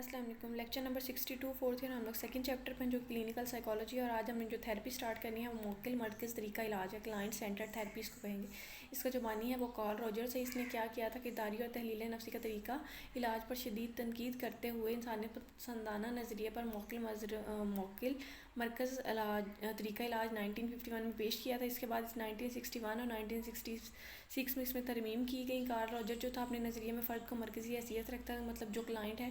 السلام علیکم۔ Lecture number 62 fourth year ہم لوگ سیکنڈ چیپٹر پہ جو کلینکل سائیکالوجی، اور آج ہم نے جو تھیراپی سٹارٹ کرنی ہے وہ موکل مرکز طریقہ علاج ہے، کلائنٹ سینٹر تھیراپی اس کو کہیں گے۔ اس کا جو بانی ہے وہ کارل روجرز ہے۔ اس نے کیا کیا تھا، کرداری اور تحلیل نفسی کا طریقہ علاج پر شدید تنقید کرتے ہوئے انسانیت پسندانہ نظریے پر موکل مرکز طریقہ علاج 1951 میں پیش کیا تھا۔ اس کے بعد 1961 اور 1966 میں اس میں ترمیم کی گئی۔ کارل روجر جو تھا اپنے نظریے میں فرد کو مرکزی حیثیت رکھتا ہے، مطلب جو کلائنٹ ہے،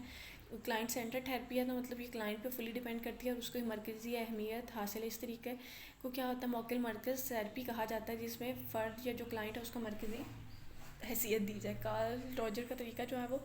کلائنٹ سینٹر تھیراپی ہے، تو مطلب یہ کلائنٹ پہ فلی ڈیپینڈ کرتی ہے اور اس کو مرکزی اہمیت حاصل ہے۔ اس طریقے کو کیا ہوتا ہے، موکل مرکز تھیراپی کہا جاتا ہے، جس میں فرد یا جو کلائنٹ ہے اس کو مرکزی حیثیت دی جائے۔ کارل روجر کا طریقہ جو ہے وہ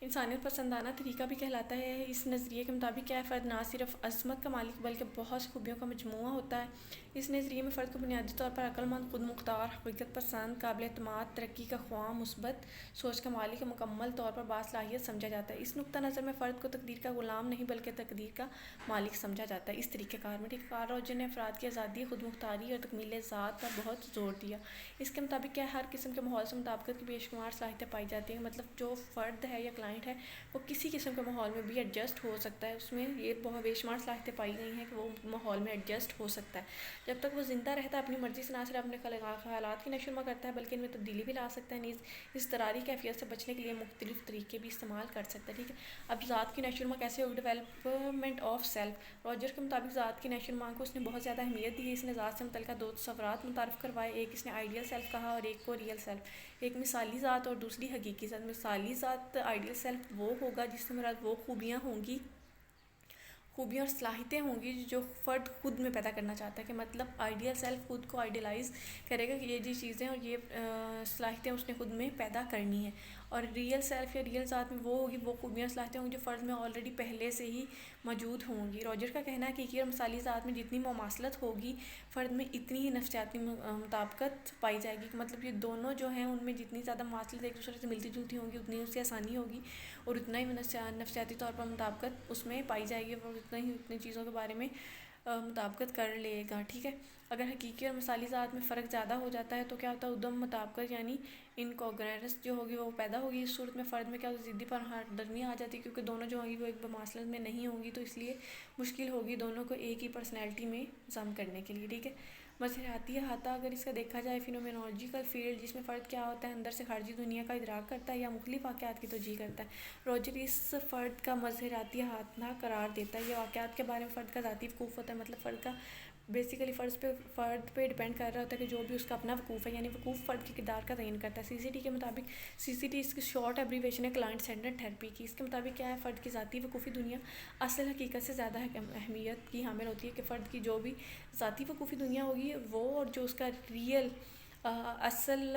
انسانیت پسندانہ طریقہ بھی کہلاتا ہے۔ اس نظریے کے مطابق کیا ہے، فرد نہ صرف عصمت کا مالک بلکہ بہت سی خوبیوں کا مجموعہ ہوتا ہے۔ اس نظریے میں فرد کو بنیادی طور پر عقل مند، خود مختار، حقیقت پسند، قابل اعتماد، ترقی کا خواہاں، مثبت سوچ کا مالک، مکمل طور پر باصلاحیت سمجھا جاتا ہے۔ اس نقطہ نظر میں فرد کو تقدیر کا غلام نہیں بلکہ تقدیر کا مالک سمجھا جاتا ہے۔ اس طریقہ کار میں کارل روجر نے افراد کی آزادی، خود مختاری اور تکمیل ذات پر بہت زور دیا۔ اس کے مطابق کیا ہے، ہر قسم کے ماحول سے مطابقت کی بے شمار صلاحیتیں پائی جاتی ہیں، مطلب جو فرد ہے یا کلائنٹ ہے وہ کسی قسم کے ماحول میں بھی ایڈجسٹ ہو سکتا ہے۔ اس میں یہ بہت بے شمار صلاحیتیں پائی گئی ہیں کہ وہ ماحول میں ایڈجسٹ ہو سکتا ہے۔ جب تک وہ زندہ رہتا ہے اپنی مرضی سے نہ صرف اپنے خیالات کی نشو و نما کرتا ہے بلکہ ان میں تبدیلی بھی لا سکتا ہے، نیز اضطراری کیفیت سے بچنے کے لیے مختلف طریقے بھی استعمال کر سکتا ہے۔ ٹھیک ہے، اب ذات کی نشو و نما کیسے ہوگی، ڈیولپمنٹ آف سیلف۔ روجر کے مطابق ذات کی نشو و نما کو اس نے بہت زیادہ اہمیت دی ہے۔ اس نے ذات سے متعلقہ دو تصورات متعارف کروائے، ایک اس نے آئیڈیل سیلف کہا اور ایک کو ریئل سیلف۔ ایک مثالی ذات اور دوسری حقیقی ذات۔ مثالی ذات، آئیڈیل سیلف وہ ہوگا جس سے مراد وہ خوبیاں اور صلاحیتیں ہوں گی جو فرد خود میں پیدا کرنا چاہتا ہے، کہ مطلب آئیڈیل سیلف خود کو آئیڈیلائز کرے گا کہ یہ چیزیں اور یہ صلاحیتیں اس نے خود میں پیدا کرنی ہیں، اور ریئل سیلف یا ریئل ذات میں وہ ہوگی، وہ خوبیاں اور صلاحیتیں ہوں گی جو فرد میں آلریڈی پہلے سے ہی موجود ہوں گی۔ روجر کا کہنا ہے کہ حقیقی اور مثالی ذات میں جتنی مماثلت ہوگی فرد میں اتنی ہی نفسیاتی مطابقت پائی جائے گی، کہ مطلب یہ دونوں جو ہیں ان میں جتنی زیادہ مماثلت ایک دوسرے سے ملتی جلتی ہوں گی اتنی اس سے آسانی ہوگی اور اتنا ہی نفسیاتی طور پر مطابقت اس میں پائی جائے گی اور اتنی چیزوں کے بارے میں مطابقت کر لے گا۔ ٹھیک ہے، اگر حقیقی اور مثالی ذات میں فرق زیادہ ہو جاتا ہے تو کیا ہوتا ہے، عدم مطابقت یعنی انکوگریرنس جو ہوگی وہ پیدا ہوگی۔ اس صورت میں فرد میں کیا ہوگی، ضدی پر درمی آ جاتی ہے، کیونکہ دونوں جو ہوگی وہ ایک مماثلت میں نہیں ہوں گی، تو اس لیے مشکل ہوگی دونوں کو ایک ہی پرسنالٹی میں ضم کرنے کے لیے۔ ٹھیک ہے، مظہراتی احاطہ اگر اس کا دیکھا جائے، فینومینولوجیکل فیلڈ، جس میں فرد کیا ہوتا ہے، اندر سے خارجی دنیا کا ادراک کرتا ہے یا مختلف واقعات کی توجیہ کرتا ہے۔ روجر اس فرد کا مظہراتی احاطہ قرار دیتا ہے۔ یہ واقعات کے بارے میں فرد کا ذاتی وقوف ہوتا ہے، مطلب فرد کا بیسیکلی فرد پہ ڈیپینڈ کر رہا ہوتا ہے کہ جو بھی اس کا اپنا وقوف ہے، یعنی وقوف فرد کے کردار کا تعین کرتا ہے۔ سی سی ٹی کے مطابق، سی سی ٹی اس کی شارٹ ایبریویشن ہے کلائنٹ سینٹر تھیراپی کی۔ اس کے مطابق کیا ہے، فرد کی ذاتی وقوفی دنیا اصل حقیقت سے زیادہ اہمیت کی حامل ہوتی ہے، کہ فرد کی جو بھی ذاتی وقوفی دنیا ہوگی وہ اور جو اس کا ریئل اصل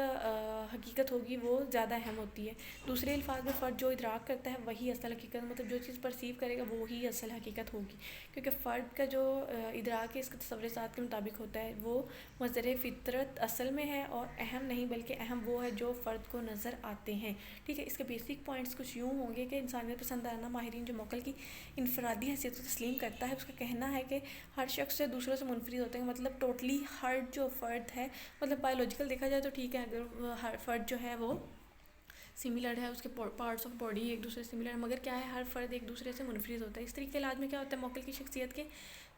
حقیقت ہوگی وہ زیادہ اہم ہوتی ہے۔ دوسرے الفاظ میں فرد جو ادراک کرتا ہے وہی اصل حقیقت، مطلب جو چیز پرسیو کرے گا وہی اصل حقیقت ہوگی، کیونکہ فرد کا جو ادراک ہے اس کے تصور ذات کے مطابق ہوتا ہے، وہ مظہر فطرت اصل میں ہے اور اہم نہیں بلکہ اہم وہ ہے جو فرد کو نظر آتے ہیں۔ ٹھیک ہے، اس کے بیسک پوائنٹس کچھ یوں ہوں گے کہ انسانیت پسندانہ ماہرین جو موکل کی انفرادی حیثیت کو تسلیم کرتا ہے، اس کا کہنا ہے کہ ہر شخص سے دوسروں سے منفرد ہوتے ہیں، مطلب ٹوٹلی ہر جو فرد ہے، مطلب بایولوجیکل دیکھا جائے تو ٹھیک ہے، اگر ہر فرد جو ہے وہ سملر ہے، اس کے پارٹس آف باڈی ایک دوسرے سے سملر ہے، مگر کیا ہے، ہر فرد ایک دوسرے سے منفرد ہوتا ہے۔ اس طریقے علاج میں کیا ہوتا ہے، موکل کی شخصیت کے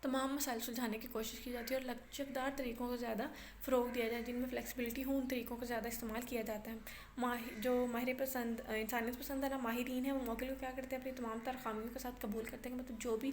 تمام مسائل سلجھانے کی کوشش کی جاتی ہے اور لچکدار طریقوں کو زیادہ فروغ دیا جائے، جن میں فلیکسیبلٹی ہو، ان طریقوں کو زیادہ استعمال کیا جاتا ہے۔ جو انسانیت پسندانہ ماہرین ہیں وہ موکل کو کیا کرتے ہیں، اپنی تمام تر خامیوں کے ساتھ قبول کرتے ہیں، مطلب جو بھی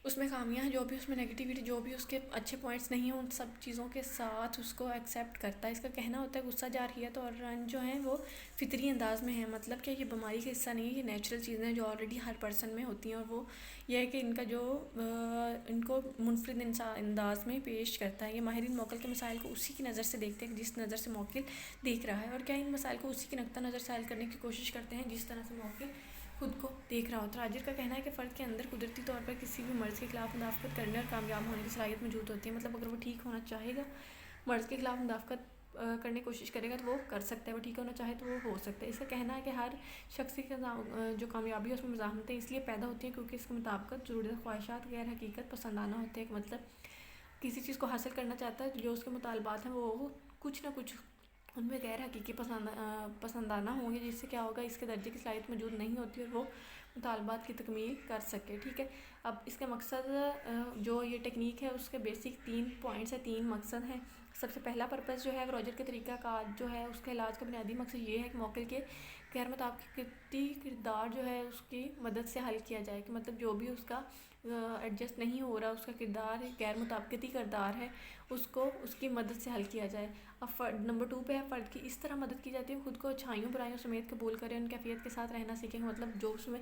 اس میں خامیاں ہیں، جو بھی اس میں نیگیٹیوٹی، جو بھی اس کے اچھے پوائنٹس نہیں ہیں، ان سب چیزوں کے ساتھ اس کو ایکسیپٹ کرتا ہے۔ اس کا کہنا ہوتا ہے غصہ جارحیت اور رنج جو ہیں وہ فطری انداز میں ہیں، مطلب کہ یہ بیماری کا حصہ نہیں ہے، یہ نیچرل چیزیں ہیں جو آلریڈی ہر پرسن میں ہوتی ہیں، اور وہ یہ ہے کہ ان کا جو ان کو منفرد انداز میں پیش کرتا ہے۔ یہ ماہرین موکل کے مسائل کو اسی کی نظر سے دیکھتے ہیں جس نظر سے موکل دیکھ رہا ہے، اور کیا ان مسائل کو اسی کی نقطہ نظر سے حل کرنے کی کوشش کرتے ہیں جس طرح سے موکل خود کو دیکھ رہا ہوتا ہے۔ راجر کا کہنا ہے کہ فرد کے اندر قدرتی طور پر کسی بھی مرض کے خلاف مدافعت کرنے اور کامیاب ہونے کی صلاحیت موجود ہوتی ہے، مطلب اگر وہ ٹھیک ہونا چاہے گا، مرض کے خلاف مدافعت کرنے کی کوشش کرے گا تو وہ کر سکتا ہے، وہ ٹھیک ہونا چاہے تو وہ ہو سکتا ہے۔ اس کا کہنا ہے کہ ہر شخص کی جو کامیابی ہے اس میں مزاحمتیں اس لیے پیدا ہوتی ہیں کیونکہ اس کے مطابقت ضرورت خواہشات غیر حقیقت پسندانہ ہوتے ہیں، مطلب کسی چیز کو حاصل کرنا چاہتا ہے جو اس کے مطالبات ہیں وہ کچھ نہ کچھ ان میں غیر حقیقی پسندانہ ہوں گے، جس سے کیا ہوگا، اس کے درجے کی صلاحیت موجود نہیں ہوتی اور وہ مطالبات کی تکمیل کر سکے. ٹھیک ہے. اب اس کا مقصد جو یہ ٹیکنیک ہے اس کے بیسک 3 پوائنٹس ہیں، 3 مقصد ہیں. سب سے پہلا پرپس جو ہے روجر کے طریقہ کار جو ہے اس کے علاج کا بنیادی مقصد یہ ہے کہ موکل کے غیر مطابقتی کردار جو ہے اس کی مدد سے حل کیا جائے، کہ مطلب جو بھی اس کا ایڈجسٹ نہیں ہو رہا، اس کا کردار غیر مطابقتی کردار ہے، اس کو اس کی مدد سے حل کیا جائے. اب نمبر 2 پہ ہے فرد کی اس طرح مدد کی جاتی ہے خود کو اچھائیوں برائیوں سمیت قبول کرے، ان کیفیت کے ساتھ رہنا سیکھیں. مطلب جو اس میں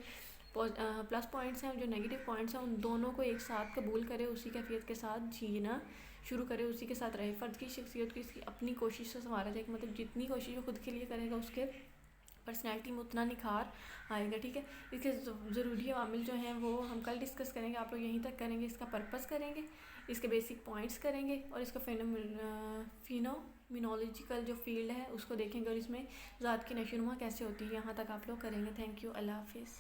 پلس پوائنٹس ہیں، جو نیگیٹو پوائنٹس ہیں، ان دونوں کو ایک ساتھ قبول کرے، اسی کیفیت کے ساتھ جینا شروع کرے، اسی کے ساتھ رہے. فرد کی شخصیت کو اس کی اپنی کوشش سے سنوارا جائے، کہ مطلب جتنی کوشش وہ خود کے لیے کرے گا اس کے پرسنالٹی میں اتنا نکھار آئے گا. ٹھیک ہے. اس کے ضروری عوامل جو ہیں وہ ہم کل ڈسکس کریں گے، آپ لوگ یہیں تک کریں گے. اس کا پرپس کریں گے، اس کے بیسک پوائنٹس کریں گے، اور اس کا فینومینالوجیکل جو فیلڈ ہے اس کو دیکھیں گے، اور اس میں ذات کی نشو و نما کیسے ہوتی ہے. یہاں تک آپ لوگ کریں گے. Thank you. اللہ حافظ.